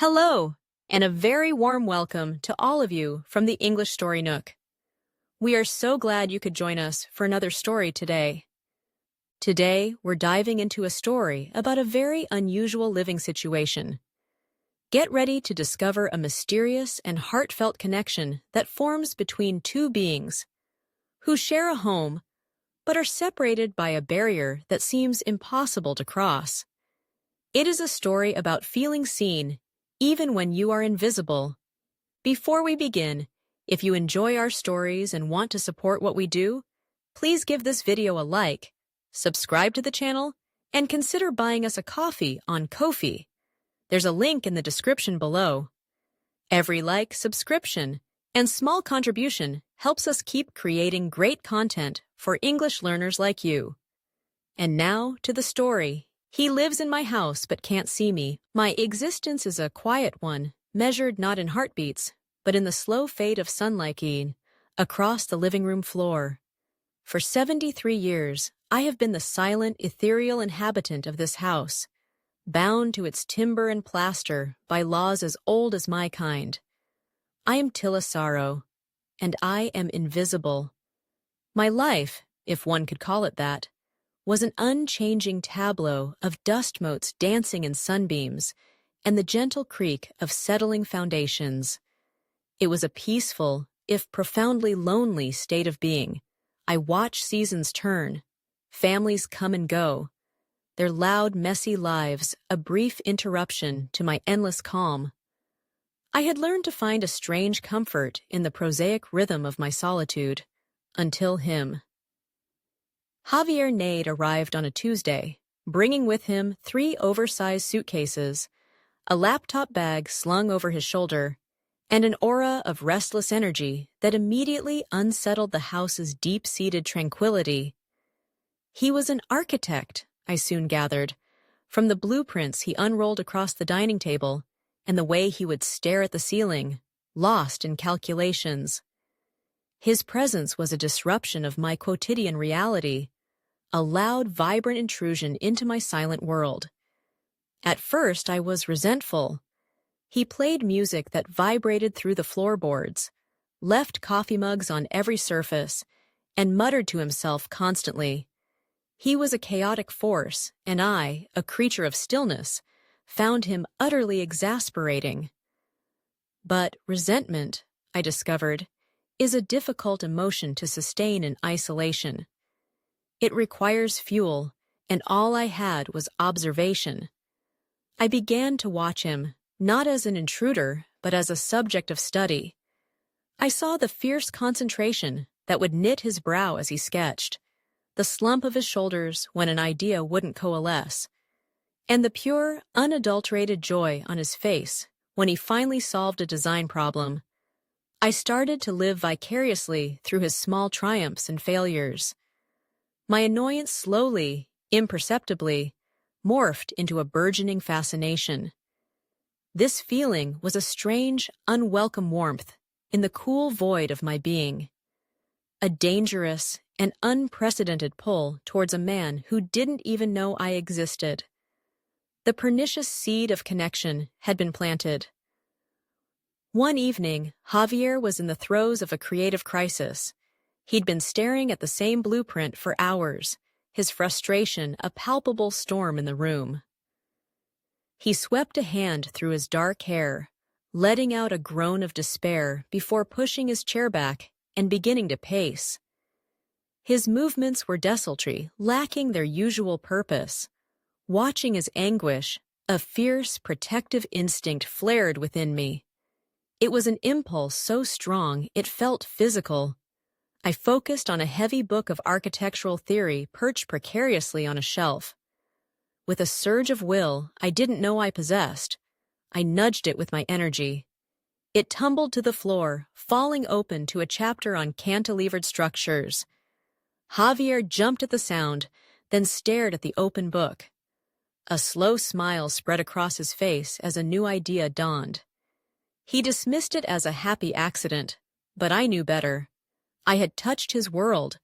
Hello, and a very warm welcome to all of you from the English Story Nook. We are so glad you could join us for another story today. Today, we're diving into a story about a very unusual living situation. Get ready to discover a mysterious and heartfelt connection that forms between two beings who share a home but are separated by a barrier that seems impossible to cross. It is a story about feeling seen even when you are invisible. Before we begin, if you enjoy our stories and want to support what we do, please give this video a like, subscribe to the channel, and consider buying us a coffee on Ko-fi. There's a link in the description below. Every like, subscription, and small contribution helps us keep creating great content for English learners like you. And now to the story. He lives in my house but can't see me. My existence is a quiet one, measured not in heartbeats, but in the slow fade of sunlight across the living room floor. For 73 years, I have been the silent, ethereal inhabitant of this house, bound to its timber and plaster by laws as old as my kind. I am Tilla Sorrow, and I am invisible. My life, if one could call it that, was an unchanging tableau of dust motes dancing in sunbeams and the gentle creak of settling foundations. It was a peaceful, if profoundly lonely, state of being. I watch seasons turn, families come and go, their loud, messy lives a brief interruption to my endless calm. I had learned to find a strange comfort in the prosaic rhythm of my solitude, until him. Javier Nade arrived on a Tuesday, bringing with him 3 oversized suitcases, a laptop bag slung over his shoulder, and an aura of restless energy that immediately unsettled the house's deep-seated tranquility. He was an architect, I soon gathered, from the blueprints he unrolled across the dining table and the way he would stare at the ceiling, lost in calculations. His presence was a disruption of my quotidian reality, a loud, vibrant intrusion into my silent world. At first, I was resentful. He played music that vibrated through the floorboards, left coffee mugs on every surface, and muttered to himself constantly. He was a chaotic force, and I, a creature of stillness, found him utterly exasperating. But resentment, I discovered, is a difficult emotion to sustain in isolation. It requires fuel, and all I had was observation. I began to watch him, not as an intruder, but as a subject of study. I saw the fierce concentration that would knit his brow as he sketched, the slump of his shoulders when an idea wouldn't coalesce, and the pure, unadulterated joy on his face when he finally solved a design problem. I started to live vicariously through his small triumphs and failures. My annoyance slowly, imperceptibly, morphed into a burgeoning fascination. This feeling was a strange, unwelcome warmth in the cool void of my being, a dangerous and unprecedented pull towards a man who didn't even know I existed. The pernicious seed of connection had been planted. One evening, Javier was in the throes of a creative crisis. He'd been staring at the same blueprint for hours, his frustration a palpable storm in the room. He swept a hand through his dark hair, letting out a groan of despair before pushing his chair back and beginning to pace. His movements were desultory, lacking their usual purpose. Watching his anguish, a fierce, protective instinct flared within me. It was an impulse so strong it felt physical. I focused on a heavy book of architectural theory perched precariously on a shelf. With a surge of will I didn't know I possessed, I nudged it with my energy. It tumbled to the floor, falling open to a chapter on cantilevered structures. Javier jumped at the sound, then stared at the open book. A slow smile spread across his face as a new idea dawned. He dismissed it as a happy accident, but I knew better. I had touched his world.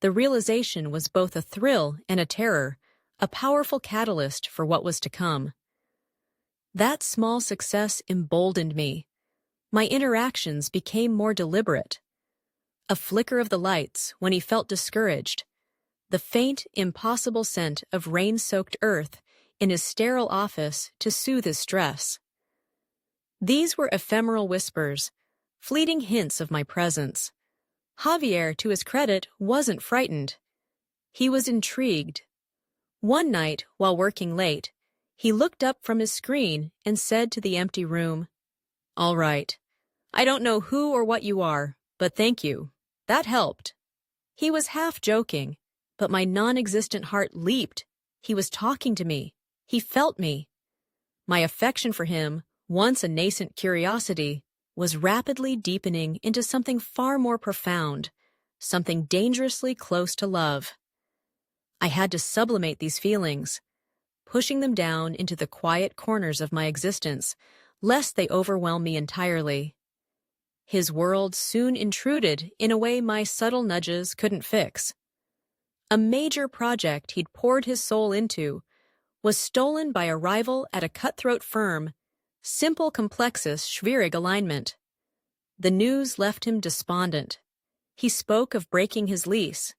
The realization was both a thrill and a terror, a powerful catalyst for what was to come. That small success emboldened me. My interactions became more deliberate. A flicker of the lights when he felt discouraged, the faint, impossible scent of rain-soaked earth in his sterile office to soothe his stress. These were ephemeral whispers, fleeting hints of my presence. Javier, to his credit, wasn't frightened. He was intrigued. One night, while working late, he looked up from his screen and said to the empty room, "All right. I don't know who or what you are, but thank you. That helped." He was half joking, but my non-existent heart leaped. He was talking to me. He felt me. My affection for him, once a nascent curiosity, was rapidly deepening into something far more profound, something dangerously close to love. I had to sublimate these feelings, pushing them down into the quiet corners of my existence, lest they overwhelm me entirely. His world soon intruded in a way my subtle nudges couldn't fix. A major project he'd poured his soul into was stolen by a rival at a cutthroat firm, simple complexus schwierig alignment. The news left him despondent. He spoke of breaking his lease,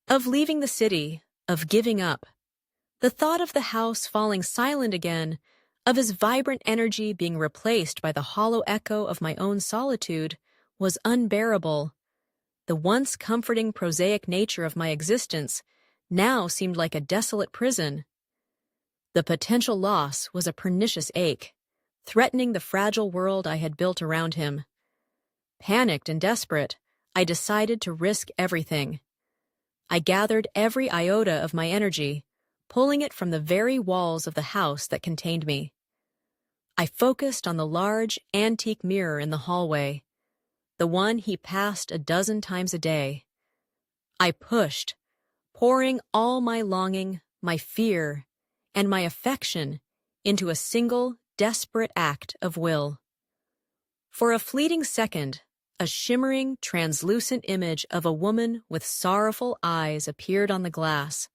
of leaving the city, of giving up. The thought of the house falling silent again, of his vibrant energy being replaced by the hollow echo of my own solitude, was unbearable. The once comforting prosaic nature of my existence now seemed like a desolate prison. The potential loss was a pernicious ache, threatening the fragile world I had built around him. Panicked and desperate, I decided to risk everything. I gathered every iota of my energy, pulling it from the very walls of the house that contained me. I focused on the large, antique mirror in the hallway, the one he passed a dozen times a day. I pushed, pouring all my longing, my fear, and my affection into a single, desperate act of will. For a fleeting second, a shimmering, translucent image of a woman with sorrowful eyes appeared on the glass,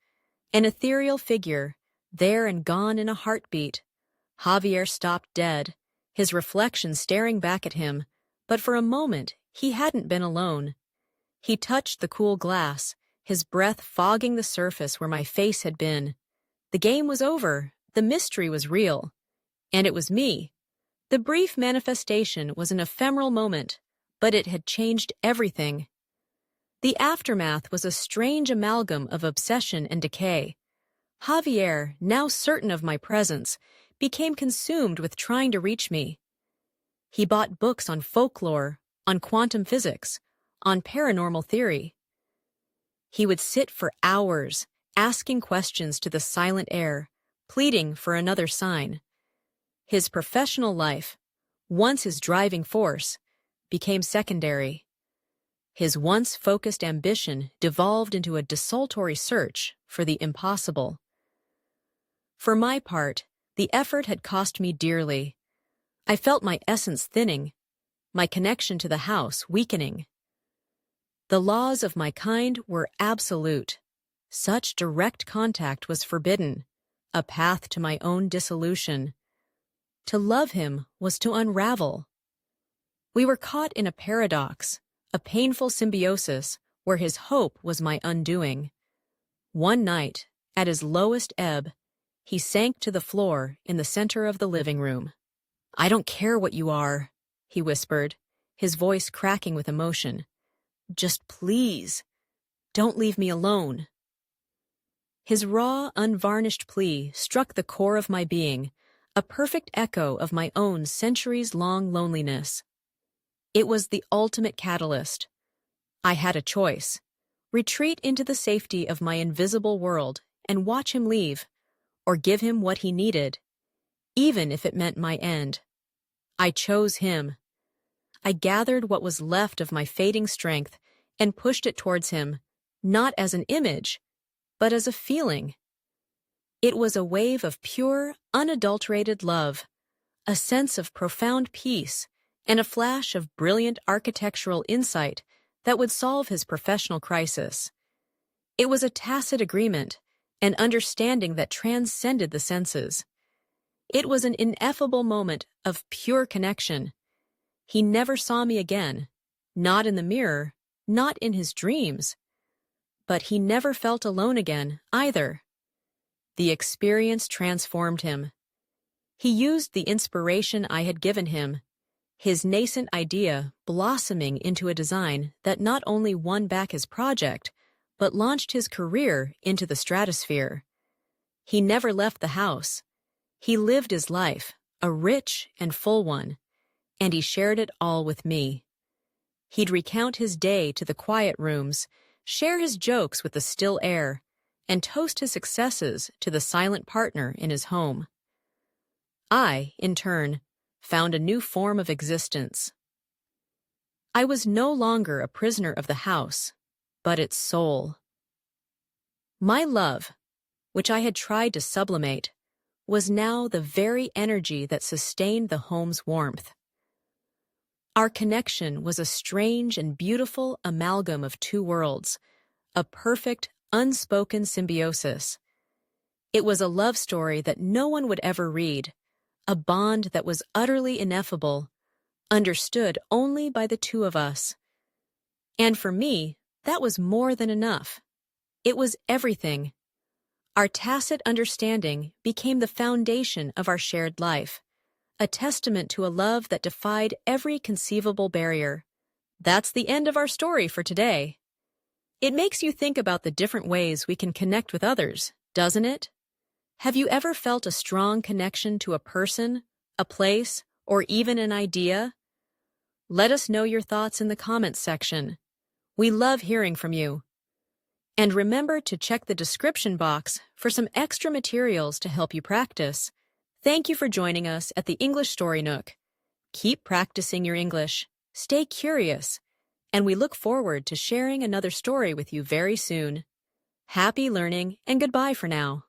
an ethereal figure, there and gone in a heartbeat. Javier stopped dead, his reflection staring back at him, but for a moment he hadn't been alone. He touched the cool glass, his breath fogging the surface where my face had been. The game was over, the mystery was real, and it was me. The brief manifestation was an ephemeral moment, but it had changed everything. The aftermath was a strange amalgam of obsession and decay. Javier, now certain of my presence, became consumed with trying to reach me. He bought books on folklore, on quantum physics, on paranormal theory. He would sit for hours, asking questions to the silent air, pleading for another sign. His professional life, once his driving force, became secondary. His once focused ambition devolved into a desultory search for the impossible. For my part, the effort had cost me dearly. I felt my essence thinning, my connection to the house weakening. The laws of my kind were absolute. Such direct contact was forbidden, a path to my own dissolution. To love him was to unravel. We were caught in a paradox, a painful symbiosis where his hope was my undoing. One night, at his lowest ebb, he sank to the floor in the center of the living room. "I don't care what you are," he whispered, his voice cracking with emotion. "Just please, don't leave me alone." His raw, unvarnished plea struck the core of my being, a perfect echo of my own centuries-long loneliness. It was the ultimate catalyst. I had a choice: retreat into the safety of my invisible world and watch him leave, or give him what he needed, even if it meant my end. I chose him. I gathered what was left of my fading strength and pushed it towards him, not as an image, but as a feeling. It was a wave of pure, unadulterated love, a sense of profound peace, and a flash of brilliant architectural insight that would solve his professional crisis. It was a tacit agreement, an understanding that transcended the senses. It was an ineffable moment of pure connection. He never saw me again, not in the mirror, not in his dreams. But he never felt alone again, either. The experience transformed him. He used the inspiration I had given him, his nascent idea blossoming into a design that not only won back his project, but launched his career into the stratosphere. He never left the house. He lived his life, a rich and full one, and he shared it all with me. He'd recount his day to the quiet rooms, share his jokes with the still air, and toast his successes to the silent partner in his home. I, in turn, found a new form of existence. I was no longer a prisoner of the house, but its soul. My love, which I had tried to sublimate, was now the very energy that sustained the home's warmth. Our connection was a strange and beautiful amalgam of two worlds, a perfect, unspoken symbiosis. It was a love story that no one would ever read, a bond that was utterly ineffable, understood only by the two of us. And for me, that was more than enough. It was everything. Our tacit understanding became the foundation of our shared life, a testament to a love that defied every conceivable barrier. That's the end of our story for today. It makes you think about the different ways we can connect with others, doesn't it? Have you ever felt a strong connection to a person, a place, or even an idea? Let us know your thoughts in the comments section. We love hearing from you. And remember to check the description box for some extra materials to help you practice. Thank you for joining us at the English Story Nook. Keep practicing your English, stay curious, and we look forward to sharing another story with you very soon. Happy learning and goodbye for now.